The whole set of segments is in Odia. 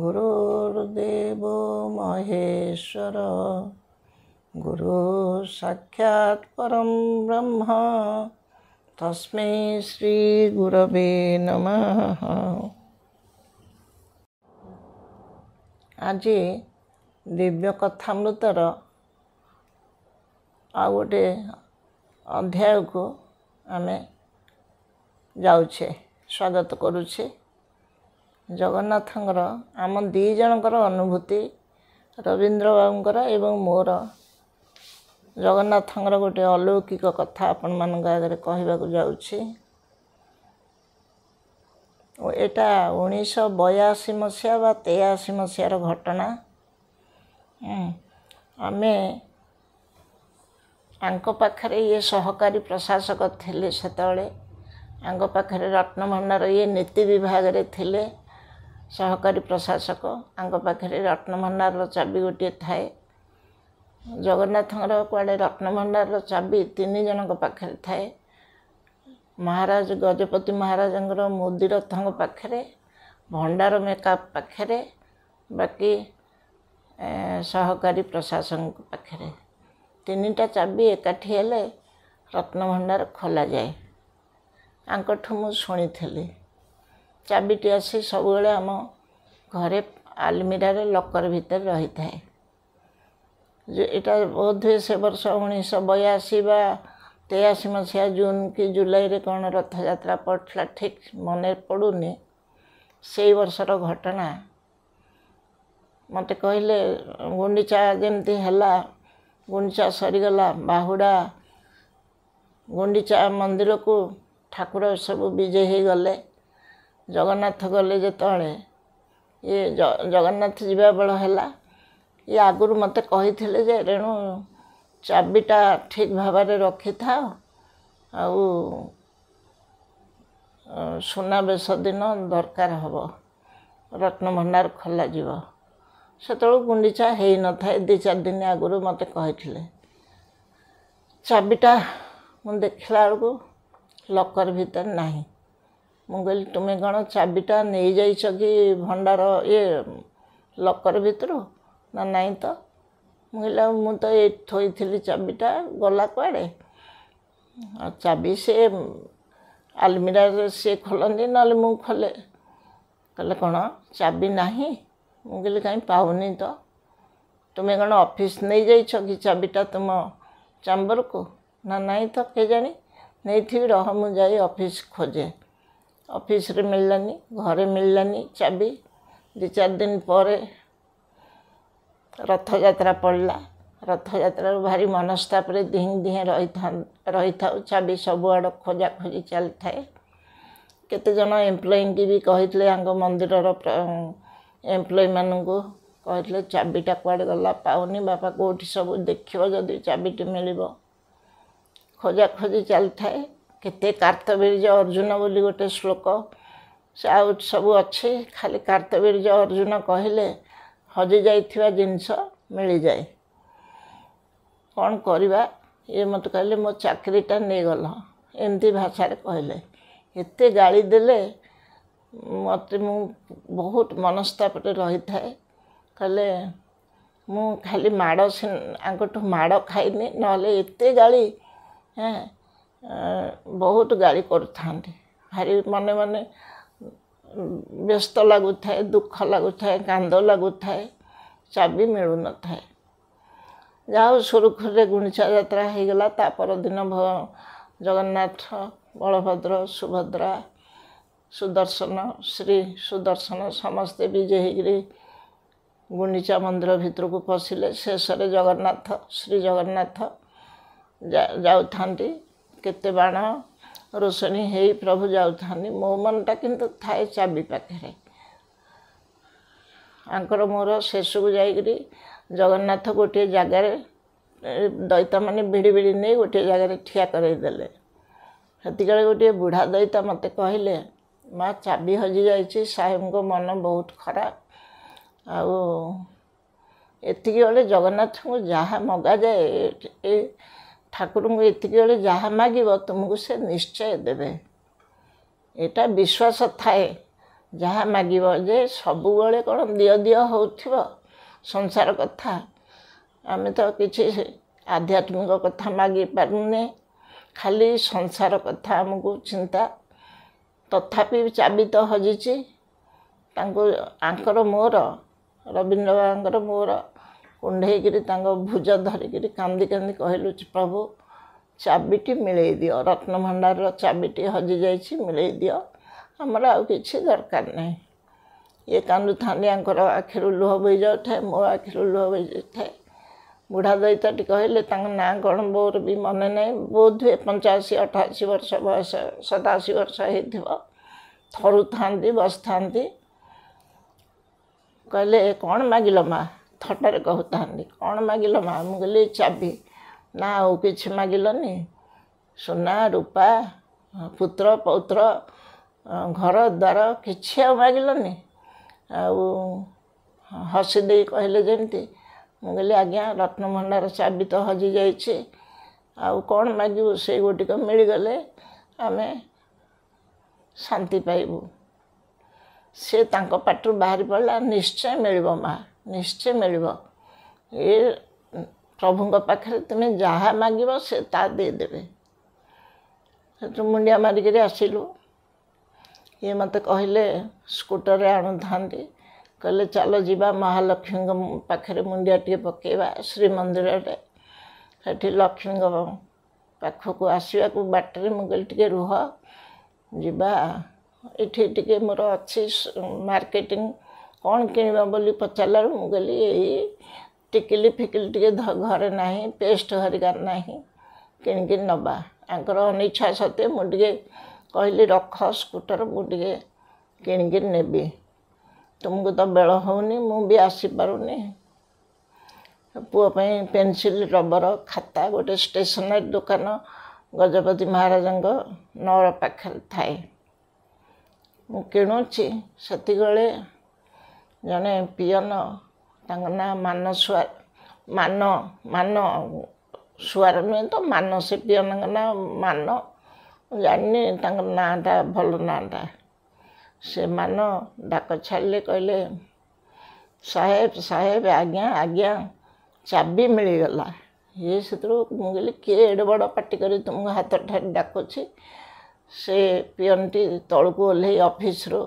गुरुर्देवो महेश्वर गुरु साक्षात् परं ब्रह्म तस्मै श्री गुरवे नमः। आज दिव्य कथामृतर आ गोटे अध्याय को आमे जाउछे स्वागत करुछे। जगन्नाथंकर आम दी जनकर अनुभूति रवींद्र बाबूंकर एवं मोर जगन्नाथंकर गोटे अलौकिक कथा आपण मानक आगे कहवाक जाउछे। एटा 1982 मसीहा बा 83 मसीहार घटना। आमे आंक पाखरे ये सहकारी प्रशासक थिले सेतबेले आंक पाखरे रत्नभंडार ये नीति विभाग रे थिले सहकारी प्रशासक आंक पाखरे रत्नभंडार चाबी गोटे थाए। जगन्नाथंकर कुआडे रत्नभंडार चाबी 3 जनक पाखरे थाए। महाराज गजपति महाराजंकर मुदी रथंक पाखरे भंडार मेकअप पाखरे बाकी सहकारी प्रशासक पाखरे 3टा चाबी एकाठी हेले रत्नभंडार खोला जाए। आंकठू मु शुणी चाबीटी आसी सब आम घरे आलमिरार लकर भितर रही थाए। यहाँ बोध हुए से वर्ष 1982 बा 83 मसीहा जून कि जुलाई रे कौन रथ यात्रा पड़ता ठीक मन पड़ूनी। से वर्षर घटना मत कहले गुंडीचा जमती है गुंडीचा सरीगला बाहुड़ा गुंडीचा मंदिर को ठाकुर सब विजय हो गले। जगन्नाथ गले जिते ये जगन्नाथ जीवा बेल है ये आगुरी मत कही जे रेणु चाबीटा ठीक भाव रखी था सुनाबेश दिन दरकार हम रत्नभंडार खोल से गुंडीचा हो न था 2-4 दिन आगुरी मत कही चाबीटा मु देखला बेलू लकर भीतर नहीं। मु कहली तुम्हें कौन चाबीटा नहीं जाइछ कि भंडार ये लकर भीतर ना नहीं तो मुझे मु तो ये थोड़ी चाबीटा गला कुआड़े चाबी से आलमिरा से खोलती ना मु खोले कहले कौन चाबी नहीं मुझे कहीं पाऊनी तो तुम्हें कौन ऑफिस नहीं जाइछ कि चाबीटा तुम चैम्बर को ना नहीं तो के जानी नहीं थी रह मु जाई ऑफिस खोजे ऑफिस रे मिललानी घरे मिललानी चाबी 2-4 दिन पर रथ यात्रा पड़ला। रथ यात्रा भारी मनस्ताप दिहे रही था चाबी सबुआड़ खोजा खोजी चली थाए। केते जन एम्प्लॉई की भी कही मंदिर एम्प्लॉई मानू कहते चाबीटा कुआड़े गला पाऊनी बापा कौटी सब देखो जदि चाबीटी मिल खोजा खोजी चली थाए। केते कार्तवीर्य अर्जुन बोली गोटे श्लोक से आउट सब अच्छे खाली कार्तवीर्य अर्जुन कहले हजि जाइथिबा जिनस मिल जाए कौन करवा ये मत कहले मो चाकरीटा नहीं गल एमती भाषा कहले एते गाली देले मत मु बहुत मनस्ताप रही थाए। कहले मु खाली माड़ आंकठू माड़ खाइनी नले एते गाली बहुत गाड़ी करुथांती भारी मने मने व्यस्त लगुए दुख लगुए कांद लगुए चाबी मिलू न था। जहाँ सुरुखुरे गुंडीचा यात्रा हो गला तापर दिन जगन्नाथ बलभद्र सुभद्रा सुदर्शन श्री सुदर्शन समस्ते विजय होकर गुंडीचा मंदिर भितर को पशिले। शेष जगन्नाथ श्री जगन्नाथ जाऊँ केते बाण रोशनी हे प्रभु जाऊँ मो मनटा किंतु थाए चाबी पाखे आंकर मोर शेषक जाइकरी जगन्नाथ गोटे जगार दैता माने भिड़ी भिड़ी नहीं गोटे जगार ठिया करदेले। सेतिकाले गोटे बुढ़ा दैता मत कहले माँ चाबी हजि जाइए साहेब को मन बहुत खराब आती बेले जगन्नाथ को जहाँ मगा जाए ठाकुर को एति बेले जहाँ मागिब तुमको से निश्चय देवे। एटा विश्वास थाए ଯାହା ମାଗିବ ଯେ ସବୁବେଳେ କ'ଣ ଦିଅ ଦିଅ ହେଉଥିବ ସଂସାର କଥା। ଆମେ ତ କିଛି ଆଧ୍ୟାତ୍ମିକ କଥା ମାଗିପାରୁନେ, ଖାଲି ସଂସାର କଥା ଆମକୁ ଚିନ୍ତା। ତଥାପି ଚାବି ତ ହଜିଛି। ଆଙ୍କର ମୋର ରବୀନ୍ଦ୍ର ବାବାଙ୍କର ମୋର କୁଣ୍ଢେଇକିରି ତାଙ୍କ ଭୁଜ ଧରିକିରି କାନ୍ଦି କାନ୍ଦି କହିଲୁ, ପ୍ରଭୁ ଚାବିଟି ମିଳେଇ ଦିଅ, ରତ୍ନଭଣ୍ଡାରର ଚାବିଟି ହଜିଯାଇଛି, ମିଳେଇ ଦିଅ, ଆମର ଆଉ କିଛି ଦରକାର ନାହିଁ। ଇଏ କାନ୍ଦୁଥାନ୍ତି, ଆଙ୍କର ଆଖିରୁ ଲୁହ ବୋହି ଯାଉଥାଏ, ମୋ ଆଖିରୁ ଲୁହ ବୋହି ଯାଇଥାଏ। ବୁଢ଼ା ଦଇତାଟି କହିଲେ, ତାଙ୍କ ନାଁ କ'ଣ ମୋର ବି ମନେ ନାହିଁ, ବୋଧହୁଏ 85-88 ବର୍ଷ ବୟସ, 87 ବର୍ଷ ହେଇଥିବ। ଥରୁଥାନ୍ତି, ବସିଥାନ୍ତି। କହିଲେ, କ'ଣ ମାଗିଲ ମା? ଥଟାରେ କହୁଥାନ୍ତି, କ'ଣ ମାଗିଲ ମା? ମୁଁ କହିଲି, ଚାବି। ନା ଆଉ କିଛି ମାଗିଲନି? ସୁନା ରୂପା ପୁତ୍ର ପୌତ୍ର ଘର ଦ୍ୱାର କିଛି ଆଉ ମାଗିଲନି? ଆଉ ହସି ଦେଇ କହିଲେ ଯେମିତି। ମୁଁ କହିଲି, ଆଜ୍ଞା ରତ୍ନଭଣ୍ଡାର ଚାବି ତ ହଜିଯାଇଛି, ଆଉ କ'ଣ ମାଗିବୁ? ସେଇ ଗୋଟିକ ମିଳିଗଲେ ଆମେ ଶାନ୍ତି ପାଇବୁ। ସେ ତାଙ୍କ ପାଟିରୁ ବାହାରି ପଡ଼ିଲା, ନିଶ୍ଚୟ ମିଳିବ ମା, ନିଶ୍ଚୟ ମିଳିବ। ଏ ପ୍ରଭୁଙ୍କ ପାଖରେ ତୁମେ ଯାହା ମାଗିବ ସେ ତା ଦେଇଦେବେ। ସେଠୁ ମୁଣ୍ଡିଆ ମାରିକିରି ଆସିଲୁ। ଇଏ ମୋତେ କହିଲେ, ସ୍କୁଟରରେ ଆଣୁଥାନ୍ତି, କହିଲେ ଚାଲ ଯିବା ମହାଲକ୍ଷ୍ମୀଙ୍କ ପାଖରେ ମୁଣ୍ଡିଆ ଟିକେ ପକାଇବା ଶ୍ରୀମନ୍ଦିରରେ। ସେଠି ଲକ୍ଷ୍ମୀଙ୍କ ପାଖକୁ ଆସିବାକୁ ବାଟରେ ମୁଁ କହିଲି, ଟିକେ ରୁହ, ଯିବା। ଏଠି ଟିକେ ମୋର ଅଛି ମାର୍କେଟିଂ, କ'ଣ କିଣିବା ବୋଲି ପଚାରିଲାରୁ ମୁଁ କହିଲି, ଏଇ ଟିକିଲି ଫିକିଲି ଟିକେ ଘରେ ନାହିଁ, ପେଷ୍ଟ ହରିକା ନାହିଁ, କିଣିକି ନେବା। ତାଙ୍କର ଅନିଚ୍ଛା ସତ୍ତ୍ୱେ ମୁଁ ଟିକେ କହିଲି, ରଖ ସ୍କୁଟର, ମୁଁ ଟିକେ କିଣିକି ନେବି, ତୁମକୁ ତ ବେଳ ହେଉନି, ମୁଁ ବି ଆସିପାରୁନି। ପୁଅ ପାଇଁ ପେନ୍ସିଲ୍ ରବର ଖାତା ଗୋଟେ ଷ୍ଟେସନାରୀ ଦୋକାନ ଗଜପତି ମହାରାଜାଙ୍କ ନଅର ପାଖରେ ଥାଏ। ମୁଁ କିଣୁଛି, ସେତିକିବେଳେ ଜଣେ ପିଅନ, ତାଙ୍କ ନାଁ ମାନ ସୁଆର ନୁହେଁ ତ, ମାନ, ସେ ପିଅନଙ୍କ ନାଁ ମାନ, ମୁଁ ଜାଣିନି ତାଙ୍କ ନାଁଟା ଭଲ ନାଁଟା। ସେ ମାନ ଡାକ ଛାଡ଼ିଲେ, କହିଲେ, ସାହେବ ସାହେବ, ଆଜ୍ଞା ଆଜ୍ଞା, ଚାବି ମିଳିଗଲା। ଇଏ ସେଥିରୁ ମୁଁ କହିଲି, କିଏ ଏଡ଼େ ବଡ଼ ପାଟି କରି ତୁମକୁ ହାତ ଠାରି ଡାକୁଛି? ସେ ପିଅନଟି ତଳକୁ ଓହ୍ଲେଇ ଅଫିସରୁ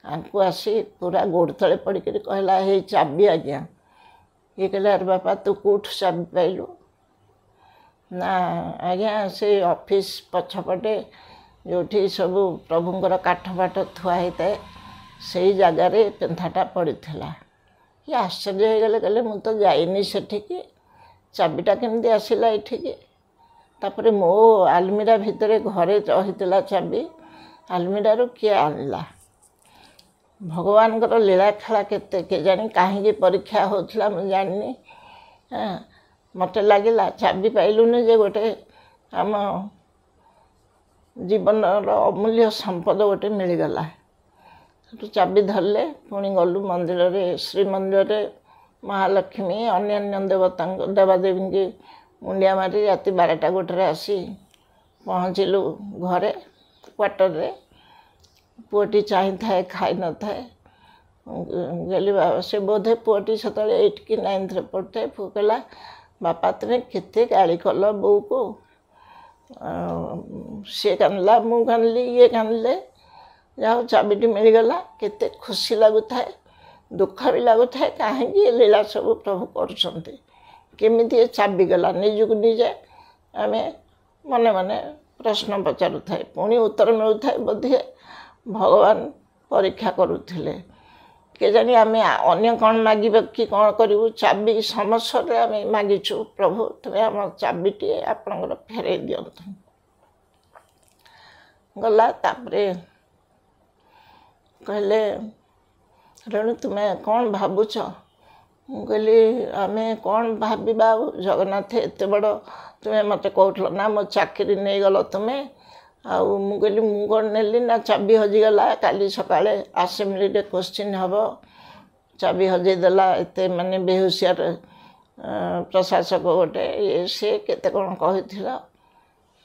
ଆଙ୍କୁ ଆସି ପୁରା ଗୋଡ଼ ତଳେ ପଡ଼ିକରି କହିଲା, ହେଇ ଚାବି ଆଜ୍ଞା। ଇଏ କହିଲା, ଆରେ ବାପା ତୁ କେଉଁଠୁ ଚାବି ପାଇଲୁ? ନା ଆଜ୍ଞା, ସେ ଅଫିସ ପଛପଟେ ଯେଉଁଠି ସବୁ ପ୍ରଭୁଙ୍କର କାଠ ଫାଠ ଥୁଆ ହେଇଥାଏ, ସେଇ ଜାଗାରେ ପେନ୍ଥାଟା ପଡ଼ିଥିଲା। ଇଏ ଆଶ୍ଚର୍ଯ୍ୟ ହେଇଗଲେ, କହିଲେ, ମୁଁ ତ ଯାଇନି ସେଠିକି, ଚାବିଟା କେମିତି ଆସିଲା ଏଠିକି? ତାପରେ ମୋ ଆଲମିରା ଭିତରେ ଘରେ ରହିଥିଲା ଚାବି, ଆଲମିରାରୁ କିଏ ଆଣିଲା? ଭଗବାନଙ୍କର ଲୀଳାଖେଳା କେତେ କେଜାଣି, କାହିଁକି ପରୀକ୍ଷା ହେଉଥିଲା ମୁଁ ଜାଣିନି। ମୋତେ ଲାଗିଲା ଚାବି ପାଇଲୁନି ଯେ ଗୋଟେ ଆମ ଜୀବନର ଅମୂଲ୍ୟ ସମ୍ପଦ ଗୋଟେ ମିଳିଗଲା। ସେଠୁ ଚାବି ଧରିଲେ, ପୁଣି ଗଲୁ ମନ୍ଦିରରେ, ଶ୍ରୀମନ୍ଦିରରେ ମହାଲକ୍ଷ୍ମୀ ଅନ୍ୟାନ୍ୟ ଦେବାଦେବୀଙ୍କୁ ମୁଣ୍ଡିଆ ମାରି ରାତି 12ଟା 1ଟାରେ ଆସି ପହଞ୍ଚିଲୁ ଘରେ କ୍ୱାର୍ଟରରେ। ପୁଅଟି ଚାହିଁଥାଏ, ଖାଇନଥାଏ। କହିଲି, ବାବା, ସେ ବୋଧେ ପୁଅଟି ସେତେବେଳେ 8 କି 9ରେ ପଢ଼ୁଥାଏ। ପୁଅ କହିଲା, ବାପା ତୁମେ କେତେ ଗାଳି କଲ ବୋଉକୁ। ସିଏ କାନ୍ଦିଲା, ମୁଁ କାନ୍ଦିଲି, ଇଏ କାନ୍ଦିଲେ। ଯାହା ହଉ ଚାବିଟି ମିଳିଗଲା। କେତେ ଖୁସି ଲାଗୁଥାଏ, ଦୁଃଖ ବି ଲାଗୁଥାଏ, କାହିଁକି ଏ ଲୀଳା ସବୁ ପ୍ରଭୁ କରୁଛନ୍ତି, କେମିତି ଏ ଚାବି ଗଲା। ନିଜକୁ ନିଜେ ଆମେ ମନେ ମନେ ପ୍ରଶ୍ନ ପଚାରୁଥାଏ, ପୁଣି ଉତ୍ତର ମିଳୁଥାଏ, ବୋଧେ ଭଗବାନ ପରୀକ୍ଷା କରୁଥିଲେ କେଜାଣି। ଆମେ ଅନ୍ୟ କ'ଣ ମାଗିବା କି କ'ଣ କରିବୁ, ଚାବି ସମସ୍ୟାରେ ଆମେ ମାଗିଛୁ, ପ୍ରଭୁ ତୁମେ ଆମ ଚାବିଟିଏ ଆପଣଙ୍କର ଫେରାଇ ଦିଅନ୍ତୁ। ଗଲା। ତାପରେ କହିଲେ, ରେଣୁ ତୁମେ କ'ଣ ଭାବୁଛ? ମୁଁ କହିଲି, ଆମେ କ'ଣ ଭାବିବା ଆଉ, ଜଗନ୍ନାଥ ଏତେ ବଡ଼, ତୁମେ ମୋତେ କହୁଥିଲ ନା ମୋ ଚାକିରି ନେଇଗଲ ତୁମେ। ଆଉ ମୁଁ କହିଲି, ମୁଁ କ'ଣ ନେଲି ନା, ଚାବି ହଜିଗଲା। କାଲି ସକାଳେ ଆସେମ୍ବଲିରେ କୋଶ୍ଚିନ୍ ହେବ, ଚାବି ହଜେଇ ଦେଲା, ଏତେ ମାନେ ବେହୁସିଆର ପ୍ରଶାସକ ଗୋଟେ, ସେ କେତେ କ'ଣ କହିଥିଲା।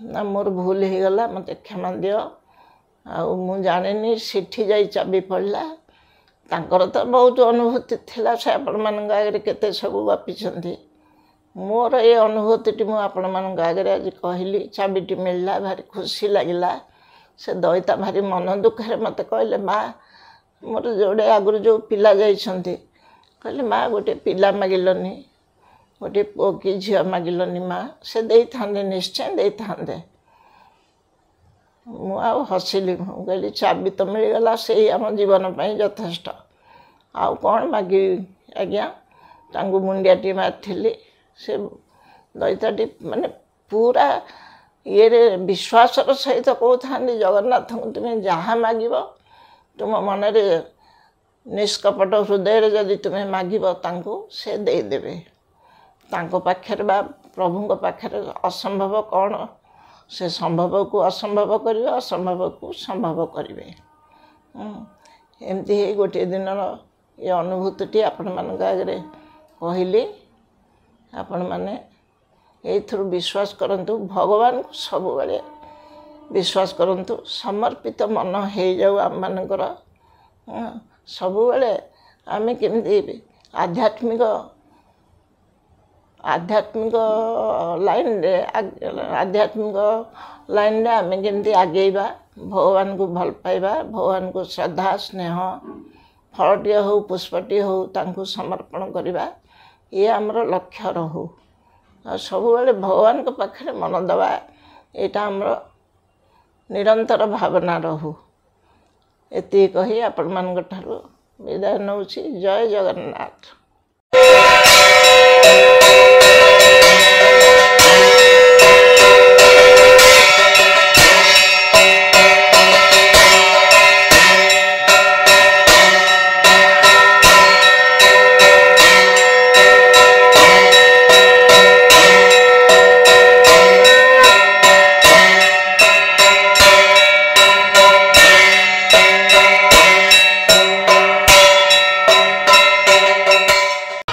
ନା ମୋର ଭୁଲ ହେଇଗଲା, ମୋତେ କ୍ଷମା ଦିଅ, ଆଉ ମୁଁ ଜାଣିନି ସେଠି ଯାଇ ଚାବି ପଡ଼ିଲା। ତାଙ୍କର ତ ବହୁତ ଅନୁଭୂତି ଥିଲା, ସେ ଆପଣମାନଙ୍କ ଆଗରେ କେତେ ସବୁ ଗପିଛନ୍ତି। ମୋର ଏ ଅନୁଭୂତିଟି ମୁଁ ଆପଣମାନଙ୍କ ଆଗରେ ଆଜି କହିଲି। ଚାବିଟି ମିଳିଲା, ଭାରି ଖୁସି ଲାଗିଲା। ସେ ଦଇତା ଭାରି ମନ ଦୁଃଖରେ ମୋତେ କହିଲେ, ମା ମୋର ଯୋଡ଼େ ଆଗରୁ ଯେଉଁ ପିଲା ଯାଇଛନ୍ତି, କହିଲେ ମା ଗୋଟିଏ ପିଲା ମାଗିଲନି, ଗୋଟିଏ ପୁଅ କି ଝିଅ ମାଗିଲନି ମା, ସେ ଦେଇଥାନ୍ତେ, ନିଶ୍ଚୟ ଦେଇଥାନ୍ତେ। ମୁଁ ଆଉ ହସିଲି। ମୁଁ କହିଲି ଚାବି ତ ମିଳିଗଲା, ସେଇ ଆମ ଜୀବନ ପାଇଁ ଯଥେଷ୍ଟ, ଆଉ କ'ଣ ମାଗିବି ଆଜ୍ଞା। ତାଙ୍କୁ ମୁଣ୍ଡିଆଟି ମାରିଥିଲି। ସେ ଦଇତାଟି ମାନେ ପୁରା ଇଏରେ ବିଶ୍ୱାସର ସହିତ କହୁଥାନ୍ତି, ଜଗନ୍ନାଥଙ୍କୁ ତୁମେ ଯାହା ମାଗିବ ତୁମ ମନରେ ନିଷ୍କପଟ ହୃଦୟରେ ଯଦି ତୁମେ ମାଗିବ ତାଙ୍କୁ ସେ ଦେଇଦେବେ। ତାଙ୍କ ପାଖରେ ବା ପ୍ରଭୁଙ୍କ ପାଖରେ ଅସମ୍ଭବ କ'ଣ? ସେ ସମ୍ଭବକୁ ଅସମ୍ଭବ କରିବେ, ଅସମ୍ଭବକୁ ସମ୍ଭବ କରିବେ। ଏମିତି ହେଇ ଗୋଟିଏ ଦିନର ଏ ଅନୁଭୂତିଟି ଆପଣମାନଙ୍କ ଆଗରେ କହିଲି। ଆପଣମାନେ ଏଇଥିରୁ ବିଶ୍ୱାସ କରନ୍ତୁ, ଭଗବାନଙ୍କୁ ସବୁବେଳେ ବିଶ୍ୱାସ କରନ୍ତୁ। ସମର୍ପିତ ମନ ହେଇଯାଉ ଆମମାନଙ୍କର। ସବୁବେଳେ ଆମେ କେମିତି ଆଧ୍ୟାତ୍ମିକ ଲାଇନରେ ଆମେ କେମିତି ଆଗେଇବା, ଭଗବାନଙ୍କୁ ଭଲ ପାଇବା, ଭଗବାନଙ୍କୁ ଶ୍ରଦ୍ଧା ସ୍ନେହ, ଫଳଟିଏ ହେଉ ପୁଷ୍ପଟିଏ ହେଉ ତାଙ୍କୁ ସମର୍ପଣ କରିବା, ଇଏ ଆମର ଲକ୍ଷ୍ୟ ରହୁ। ଆଉ ସବୁବେଳେ ଭଗବାନଙ୍କ ପାଖରେ ମନ ଦେବା, ଏଇଟା ଆମର ନିରନ୍ତର ଭାବନା ରହୁ। ଏତିକି କହି ଆପଣମାନଙ୍କ ଠାରୁ ବିଦାୟ ନେଉଛି। ଜୟ ଜଗନ୍ନାଥ।